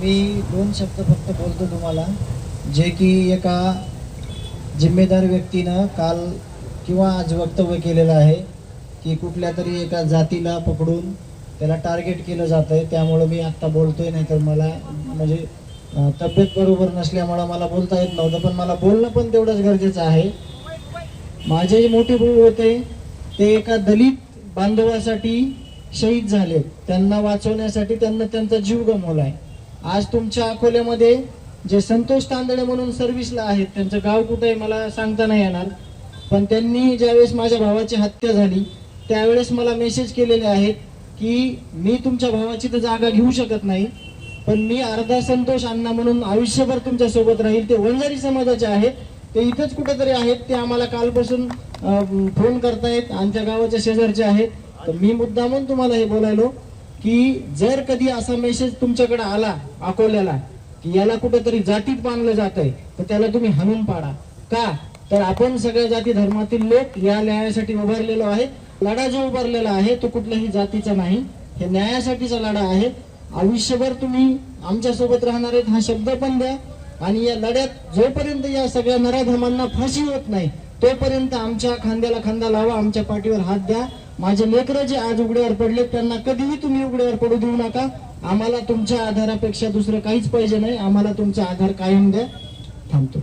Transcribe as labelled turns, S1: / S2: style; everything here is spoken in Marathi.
S1: मी दोन शब्द फक्त बोलतो तुम्हाला, जे की एका जिम्मेदार व्यक्तीनं काल किंवा आज वक्तव्य केलेलं आहे की कुठल्या तरी एका जातीला पकडून त्याला टार्गेट केलं जात आहे. त्यामुळं मी आत्ता बोलतोय, नाही तर मला म्हणजे तब्येत बरोबर नसल्यामुळं मला बोलता येत नव्हतं, पण मला बोलणं पण तेवढंच गरजेचं आहे. माझे जे मोठे भाऊ होते ते एका दलित बांधवासाठी शहीद झाले, त्यांना वाचवण्यासाठी त्यांना त्यांचा जीव गमावलाय. आज तुमच्या अकोल्यामध्ये जे संतोष तांदळे म्हणून सर्व्हिसला आहेत, त्यांचं गाव कुठं आहे मला सांगता नाही येणार, पण त्यांनी ज्यावेळेस माझ्या भावाची हत्या झाली त्यावेळेस मला मेसेज केलेले आहेत की मी तुमच्या भावाची तर जागा घेऊ शकत नाही, पण मी अर्धा संतोष अण्णा म्हणून आयुष्यभर तुमच्या सोबत राहील. ते वंजारी समाजाचे आहेत, ते इथंच कुठेतरी आहेत, ते आम्हाला कालपासून फोन करतायत, आमच्या गावाच्या शेजारचे आहेत. तर मी मुद्दामून तुम्हाला हे बोलायलो की जर कधी असा मेसेज तुमच्याकडे आला अकोल्याला की याला कुठेतरी जातीत बांधलं जात आहे, तर त्याला तुम्ही हाणून पाडा. का तर आपण सगळ्या जाती धर्मातील लोक या न्यायासाठी उभारलेलो आहे. लढा जो उभारलेला आहे तो कुठल्याही जातीचा नाही, हे न्यायासाठीचा लढा आहे. आयुष्यभर तुम्ही आमच्या सोबत राहणार आहेत हा शब्द पण द्या, आणि या लढ्यात जोपर्यंत या सगळ्या नराधमांना फाशी होत नाही तोपर्यंत आमच्या खांद्याला खांदा लावा, आमच्या पाठीवर हात द्या. माझे लेकरं जे आज उघड्यावर पडले त्यांना कधीही तुम्ही उघड्यावर पडू देऊ नका. आम्हाला तुमच्या आधारापेक्षा दुसरं काहीच पाहिजे नाही, आम्हाला तुमचा आधार कायम द्या. थांबतो.